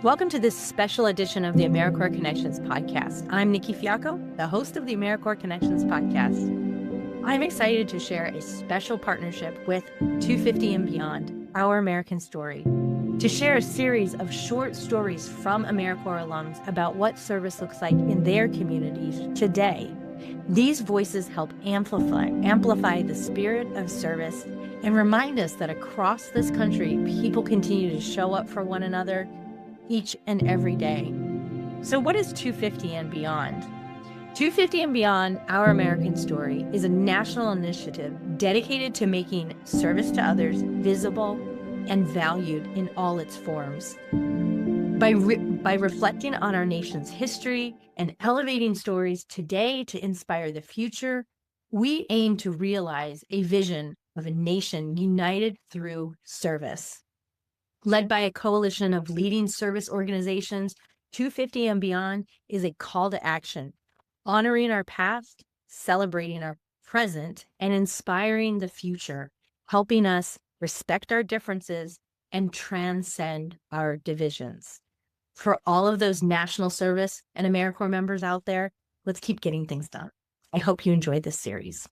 Welcome to this special edition of the AmeriCorps Connections podcast. I'm Nikki Fiacco, the host of the AmeriCorps Connections podcast. I'm excited to share a special partnership with 250 and Beyond, Our American Story, to share a series of short stories from AmeriCorps alums about what service looks like in their communities today. These voices help amplify the spirit of service and remind us that across this country, people continue to show up for one another each and every day. So what is 250 and Beyond? 250 and Beyond, Our American Story is a national initiative dedicated to making service to others visible and valued in all its forms. By reflecting on our nation's history and elevating stories today to inspire the future, we aim to realize a vision of a nation united through service. Led by a coalition of leading service organizations, 250 and Beyond is a call to action, honoring our past, celebrating our present, and inspiring the future, helping us respect our differences and transcend our divisions. For all of those national service and AmeriCorps members out there, let's keep getting things done. I hope you enjoyed this series.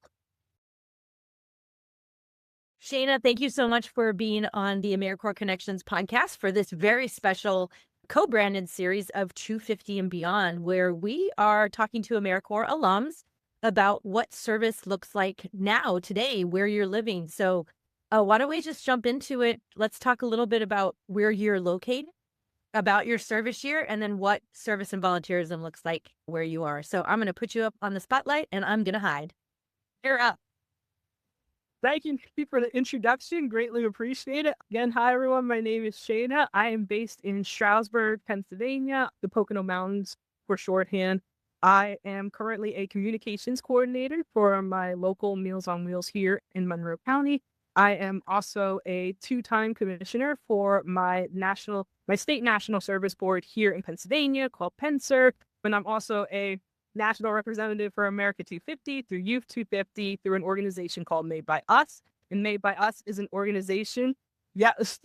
Shayna, thank you so much for being on the AmeriCorps Connections podcast for this very special co-branded series of 250 and Beyond, where we are talking to AmeriCorps alums about what service looks like now, today, where you're living. So why don't we just jump into it? Let's talk a little bit about where you're located, about your service year, and then what service and volunteerism looks like where you are. So I'm going to put you up on the spotlight, and I'm going to hide. You're up. Thank you for the introduction. Greatly appreciate it. Again, hi, everyone. My name is Shayna. I am based in Stroudsburg, Pennsylvania, the Pocono Mountains for shorthand. I am currently a communications coordinator for my local Meals on Wheels here in Monroe County. I am also a two-time commissioner for my state national service board here in Pennsylvania called PennServe. And I'm also a national representative for America 250 through Youth 250 through an organization called Made by Us. And Made by Us is an organization. Yes,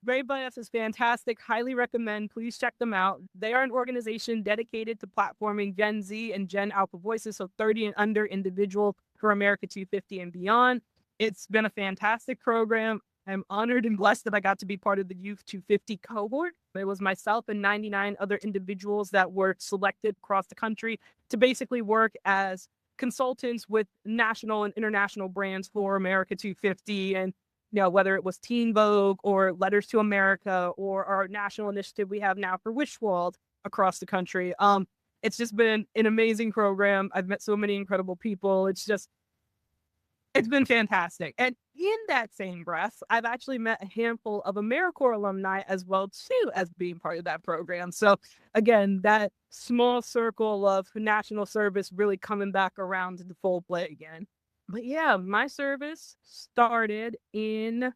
Made by Us is fantastic. Highly recommend. Please check them out. They are an organization dedicated to platforming Gen Z and Gen Alpha voices, so 30 and under individuals for America 250 and beyond. It's been a fantastic program. I'm honored and blessed that I got to be part of the Youth 250 cohort. It was myself and 99 other individuals that were selected across the country to basically work as consultants with national and international brands for America 250. And, whether it was Teen Vogue or Letters to America or our national initiative we have now for Wishworld across the country. It's just been an amazing program. I've met so many incredible people. It's been fantastic. And in that same breath, I've actually met a handful of AmeriCorps alumni as well, too, as being part of that program. So again, that small circle of national service really coming back around to the full play again. But yeah, my service started in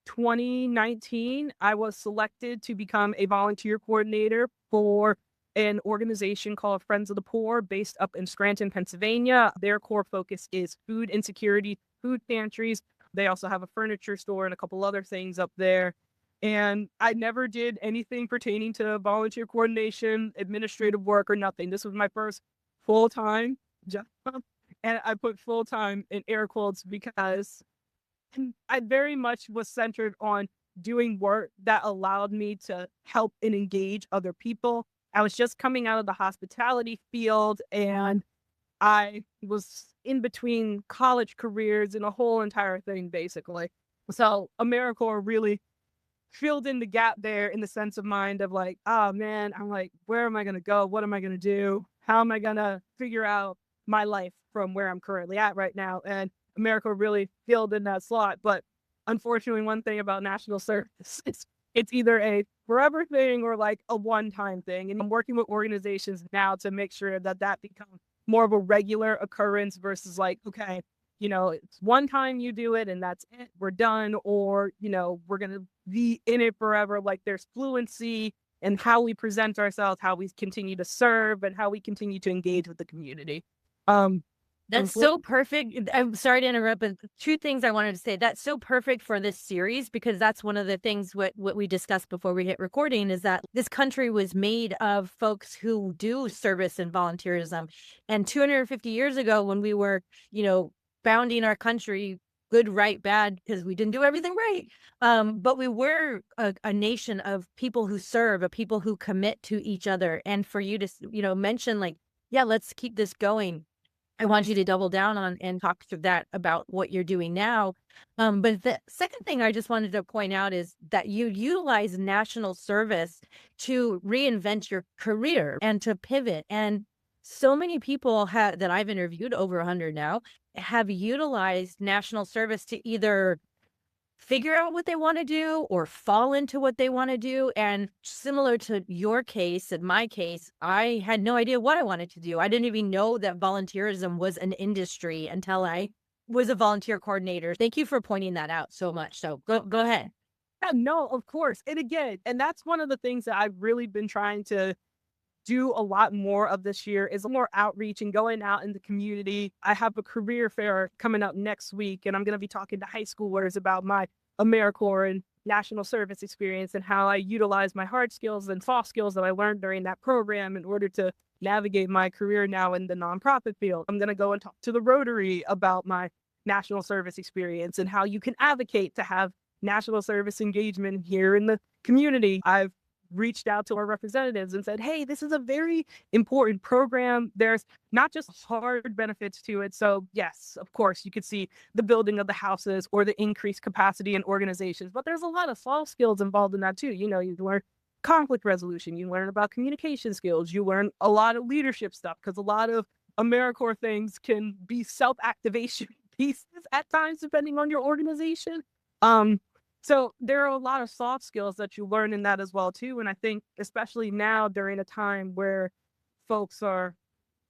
2019. I was selected to become a volunteer coordinator for an organization called Friends of the Poor based up in Scranton, Pennsylvania. Their core focus is food insecurity, food pantries. They also have a furniture store and a couple other things up there. And I never did anything pertaining to volunteer coordination, administrative work, or nothing. This was my first full-time job. And I put full-time in air quotes because I very much was centered on doing work that allowed me to help and engage other people. I was just coming out of the hospitality field and I was in between college careers and a whole entire thing, basically. So AmeriCorps really filled in the gap there in the sense of mind of like, oh man, I'm like, where am I going to go? What am I going to do? How am I going to figure out my life from where I'm currently at right now? And AmeriCorps really filled in that slot. But unfortunately, one thing about national service is it's either a forever thing or like a one-time thing. And I'm working with organizations now to make sure that becomes more of a regular occurrence versus like, okay, it's one time you do it and that's it, we're done. Or, we're going to be in it forever. Like there's fluency in how we present ourselves, how we continue to serve and how we continue to engage with the community. That's so perfect. I'm sorry to interrupt, but two things I wanted to say. That's so perfect for this series because that's one of the things what we discussed before we hit recording is that this country was made of folks who do service and volunteerism. And 250 years ago, when we were, founding our country, good, right, bad, because we didn't do everything right. But we were a nation of people who serve, of people who commit to each other. And for you to, mention like, yeah, let's keep this going. I want you to double down on and talk through that about what you're doing now. But the second thing I just wanted to point out is that you utilize national service to reinvent your career and to pivot. And so many people that I've interviewed, over 100 now, have utilized national service to either figure out what they want to do or fall into what they want to do. And similar to your case and my case, I had no idea what I wanted to do. I didn't even know that volunteerism was an industry until I was a volunteer coordinator. Thank you for pointing that out so much. So go ahead. Yeah, no, of course. And again, and that's one of the things that I've really been trying to do a lot more of this year is more outreach and going out in the community. I have a career fair coming up next week, and I'm going to be talking to high schoolers about my AmeriCorps and national service experience and how I utilize my hard skills and soft skills that I learned during that program in order to navigate my career now in the nonprofit field. I'm going to go and talk to the Rotary about my national service experience and how you can advocate to have national service engagement here in the community. I've reached out to our representatives and said, hey, this is a very important program. There's not just hard benefits to it. So yes, of course, you could see the building of the houses or the increased capacity in organizations, but there's a lot of soft skills involved in that too. You learn conflict resolution, you learn about communication skills, you learn a lot of leadership stuff because a lot of AmeriCorps things can be self-activation pieces at times, depending on your organization. So there are a lot of soft skills that you learn in that as well, too. And I think especially now during a time where folks are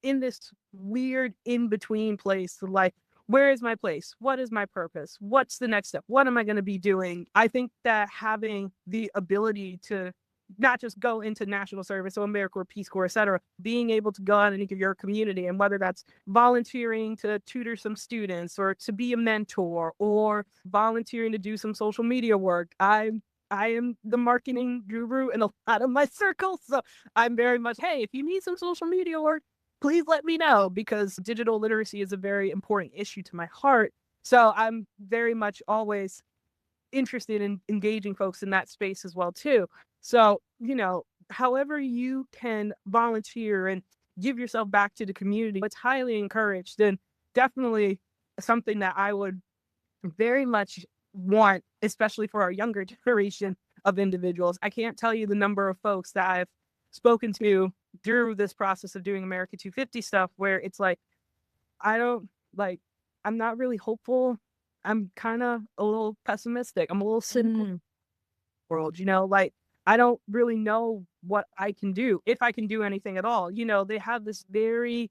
in this weird in-between place, like, where is my place? What is my purpose? What's the next step? What am I going to be doing? I think that having the ability to not just go into national service, so AmeriCorps, Peace Corps, et cetera, being able to go out into your community, and whether that's volunteering to tutor some students or to be a mentor or volunteering to do some social media work. I am the marketing guru in a lot of my circles. So I'm very much, hey, if you need some social media work, please let me know, because digital literacy is a very important issue to my heart. So I'm very much always interested in engaging folks in that space as well, too. So, however you can volunteer and give yourself back to the community, it's highly encouraged, and definitely something that I would very much want, especially for our younger generation of individuals. I can't tell you the number of folks that I've spoken to through this process of doing America 250 stuff where it's like, I'm not really hopeful. I'm kind of a little pessimistic. I'm a little cynical world, I don't really know what I can do, if I can do anything at all. They have this very,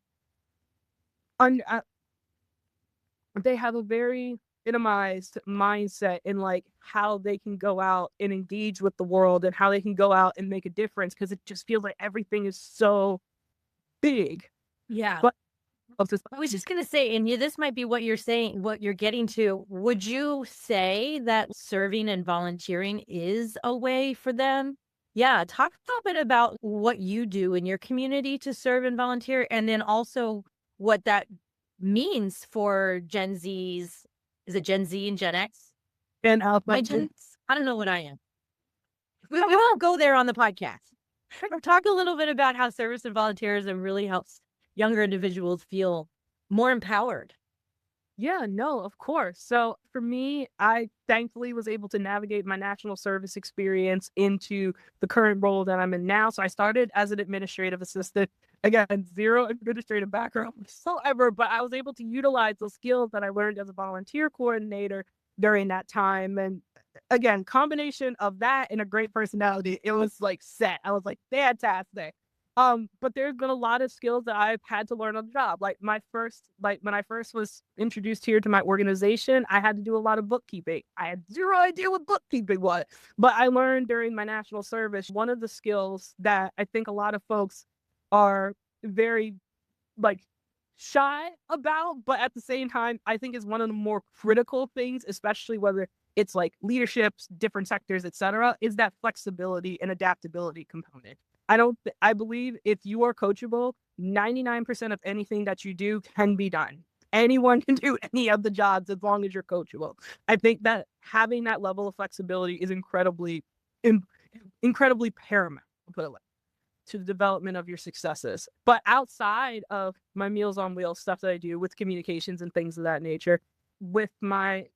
they have a very minimized mindset in how they can go out and engage with the world and how they can go out and make a difference, because it just feels like everything is so big. Yeah. But I was just going to say, and this might be what you're saying, what you're getting to. Would you say that serving and volunteering is a way for them? Yeah. Talk a little bit about what you do in your community to serve and volunteer, and then also what that means for Gen Zs. Is it Gen Z and Gen X? And I don't know what I am. We won't go there on the podcast. Talk a little bit about how service and volunteerism really helps younger individuals feel more empowered. Yeah, no, of course. So for me, I thankfully was able to navigate my national service experience into the current role that I'm in now. So I started as an administrative assistant. Again, zero administrative background whatsoever, but I was able to utilize those skills that I learned as a volunteer coordinator during that time. And again, combination of that and a great personality, it was set. I was fantastic. But there's been a lot of skills that I've had to learn on the job. When I first was introduced here to my organization, I had to do a lot of bookkeeping. I had zero idea what bookkeeping was, but I learned during my national service, one of the skills that I think a lot of folks are very shy about, but at the same time, I think is one of the more critical things, especially whether it's like leaderships, different sectors, etc., is that flexibility and adaptability component. I believe if you are coachable, 99% of anything that you do can be done. Anyone can do any of the jobs as long as you're coachable. I think that having that level of flexibility is incredibly paramount, I'll put it like, to the development of your successes. But outside of my Meals on Wheels stuff that I do with communications and things of that nature, with my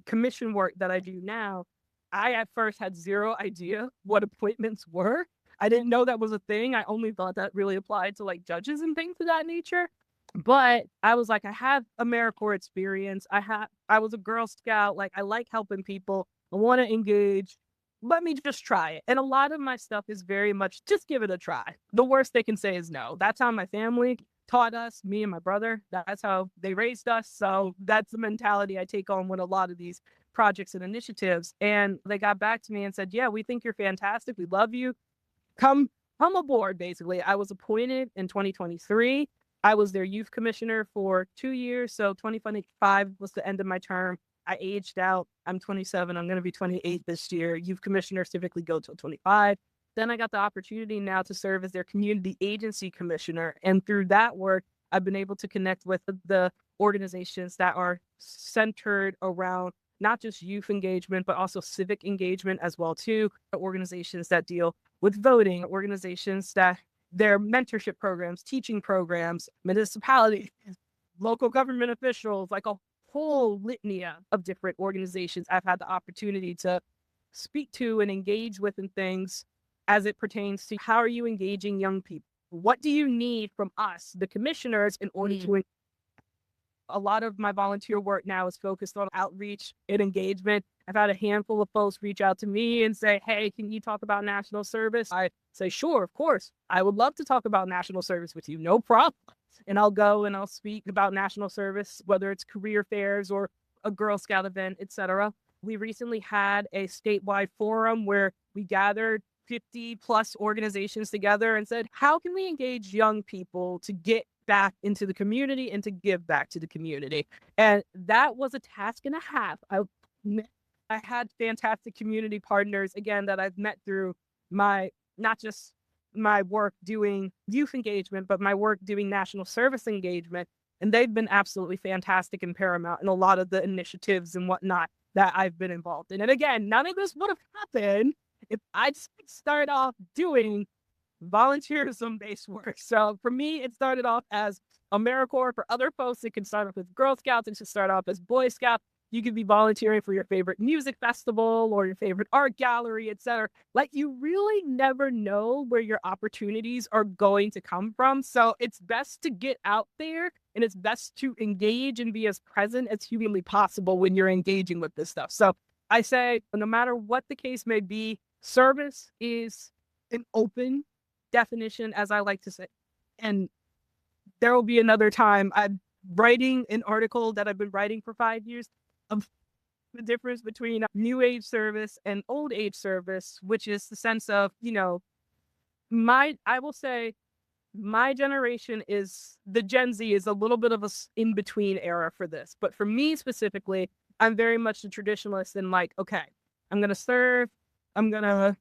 commission work that I do now, I at first had zero idea what appointments were. I didn't know that was a thing. I only thought that really applied to like judges and things of that nature. But I was like, I have AmeriCorps experience. I was a Girl Scout. Like, I like helping people. I want to engage. Let me just try it. And a lot of my stuff is very much just give it a try. The worst they can say is no. That's how my family taught us, me and my brother. That's how they raised us. So that's the mentality I take on with a lot of these projects and initiatives. And they got back to me and said, yeah, we think you're fantastic. We love you. Come aboard, basically. I was appointed in 2023. I was their youth commissioner for 2 years. So 2025 was the end of my term. I aged out. I'm 27. I'm going to be 28 this year. Youth commissioners typically go till 25. Then I got the opportunity now to serve as their community agency commissioner. And through that work, I've been able to connect with the organizations that are centered around not just youth engagement, but also civic engagement as well, too. Organizations that deal with voting, organizations that their mentorship programs, teaching programs, municipalities, local government officials, like a whole litany of different organizations I've had the opportunity to speak to and engage with in things as it pertains to how are you engaging young people? What do you need from us, the commissioners, in order to a lot of my volunteer work now is focused on outreach and engagement. I've had a handful of folks reach out to me and say, hey, can you talk about national service? I say, sure, of course. I would love to talk about national service with you. No problem. And I'll go and I'll speak about national service, whether it's career fairs or a Girl Scout event, etc. We recently had a statewide forum where we gathered 50 plus organizations together and said, how can we engage young people to get back into the community and to give back to the community? And that was a task and a half. I had fantastic community partners, again, that I've met through not just my work doing youth engagement, but my work doing national service engagement. And they've been absolutely fantastic and paramount in a lot of the initiatives and whatnot that I've been involved in. And again, none of this would have happened if I just started off doing volunteerism-based work. So for me, it started off as AmeriCorps. For other folks, it can start off as Girl Scouts. It should start off as Boy Scouts. You could be volunteering for your favorite music festival or your favorite art gallery, etc. Like, you really never know where your opportunities are going to come from. So it's best to get out there, and it's best to engage and be as present as humanly possible when you're engaging with this stuff. So I say, no matter what the case may be, service is an open definition, as I like to say. And there will be another time. I'm writing an article that I've been writing for 5 years of the difference between new age service and old age service, which is the sense of, I will say my generation is, the Gen Z is a little bit of a in-between era for this. But for me specifically, I'm very much a traditionalist and like, okay, I'm going to serve. I'm going to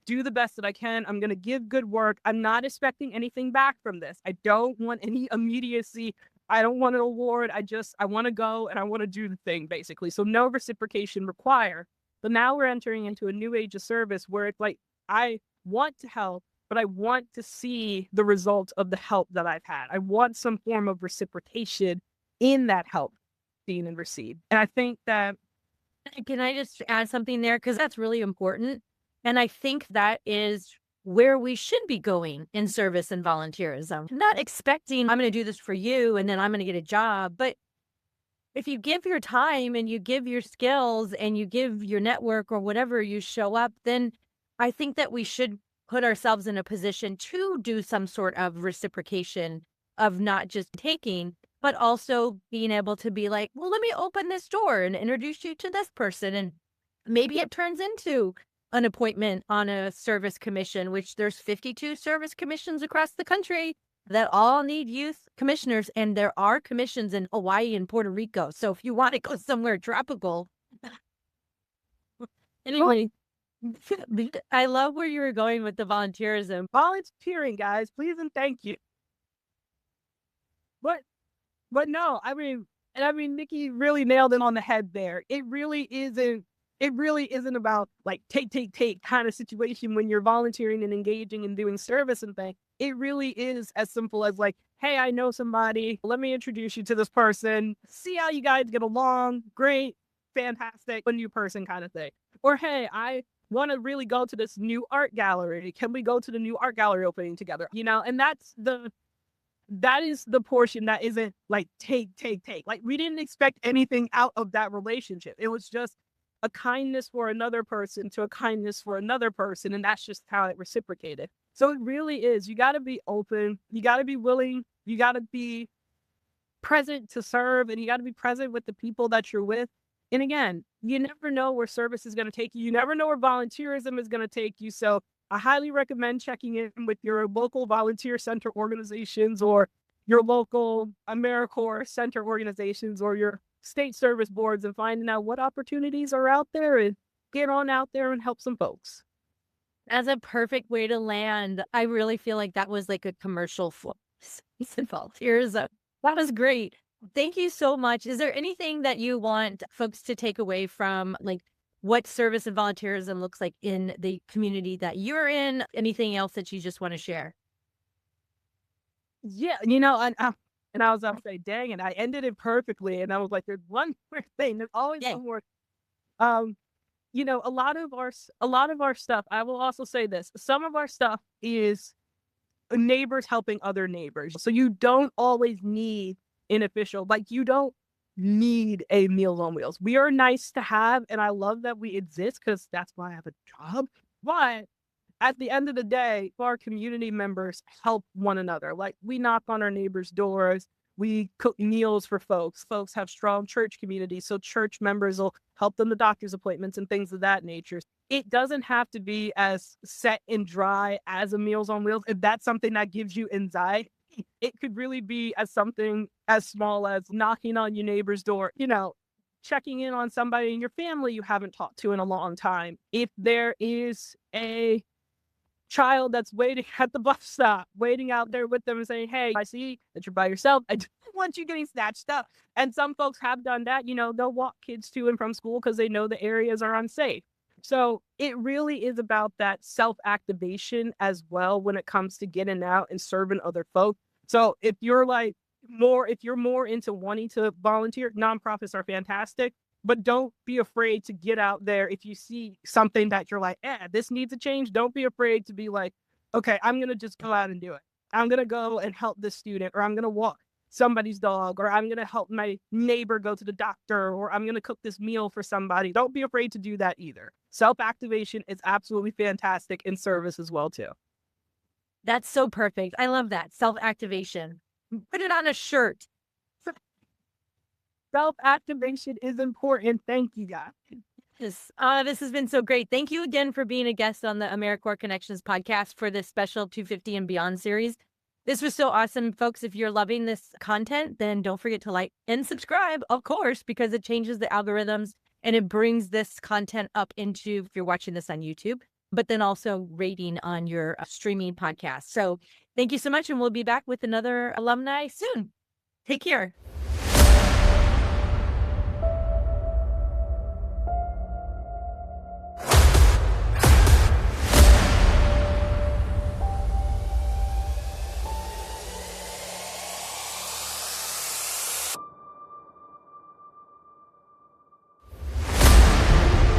do the best that I can. I'm going to give good work. I'm not expecting anything back from this. I don't want any immediacy. I don't want an award. I want to go and I want to do the thing, basically. So no reciprocation required. But now we're entering into a new age of service where it's like, I want to help, but I want to see the result of the help that I've had. I want some form of reciprocation in that help seen and received. And I think that... Can I just add something there? Because that's really important. And I think that is where we should be going in service and volunteerism. Not expecting, I'm going to do this for you and then I'm going to get a job. But if you give your time and you give your skills and you give your network or whatever, you show up, then I think that we should put ourselves in a position to do some sort of reciprocation of not just taking, but also being able to be like, well, let me open this door and introduce you to this person. And maybe it turns into an appointment on a service commission, which there's 52 service commissions across the country. that all need youth commissioners, and there are commissions in Hawaii and Puerto Rico. So if you want to go somewhere tropical, anyway, I love where you were going with the volunteerism. Volunteering, guys, please and thank you. But no, Nikki really nailed it on the head there. It really isn't about like take kind of situation when you're volunteering and engaging and doing service and things. It really is as simple as like, hey, I know somebody. Let me introduce you to this person. See how you guys get along. Great, fantastic, a new person kind of thing. Or hey, I want to really go to this new art gallery. Can we go to the new art gallery opening together? And that is the portion that isn't like take. Like we didn't expect anything out of that relationship. It was just a kindness for another person to a kindness for another person. And that's just how it reciprocated. So it really is. You got to be open. You got to be willing. You got to be present to serve, and you got to be present with the people that you're with. And again, you never know where service is going to take you. You never know where volunteerism is going to take you. So I highly recommend checking in with your local volunteer center organizations or your local AmeriCorps center organizations or your state service boards and finding out what opportunities are out there and get on out there and help some folks. As a perfect way to land, I really feel like that was like a commercial for volunteerism. That was great. Thank you so much. Is there anything that you want folks to take away from like what service and volunteerism looks like in the community that you're in? Anything else that you just want to share? Yeah, and I was about to say, dang it, I ended it perfectly. And I was like, there's one more thing. There's always one more. A lot of our stuff, I will also say this, some of our stuff is neighbors helping other neighbors. So you don't always need an official, like you don't need a Meals on Wheels. We are nice to have, and I love that we exist because that's why I have a job. But at the end of the day, our community members help one another. Like we knock on our neighbors' doors. We cook meals for folks. Folks have strong church communities, so church members will help them to doctor's appointments and things of that nature. It doesn't have to be as set and dry as a Meals on Wheels. If that's something that gives you anxiety, it could really be as something as small as knocking on your neighbor's door, checking in on somebody in your family you haven't talked to in a long time. If there is a child that's waiting at the bus stop, waiting out there with them and saying, hey, I see that you're by yourself. I don't want you getting snatched up. And some folks have done that. They'll walk kids to and from school because they know the areas are unsafe. So it really is about that self-activation as well when it comes to getting out and serving other folks. So if you're more into wanting to volunteer, nonprofits are fantastic. But don't be afraid to get out there. If you see something that you're like, this needs a change, don't be afraid to be like, okay, I'm going to just go out and do it. I'm going to go and help this student, or I'm going to walk somebody's dog, or I'm going to help my neighbor go to the doctor, or I'm going to cook this meal for somebody. Don't be afraid to do that either. Self-activation is absolutely fantastic in service as well, too. That's so perfect. I love that. Self-activation. Put it on a shirt. Self-activation is important. Thank you, guys. This has been so great. Thank you again for being a guest on the AmeriCorps Connections podcast for this special 250 and Beyond series. This was so awesome, folks. If you're loving this content, then don't forget to like and subscribe, of course, because it changes the algorithms and it brings this content up into, if you're watching this on YouTube, but then also rating on your streaming podcast. So thank you so much. And we'll be back with another alumni soon. Take care.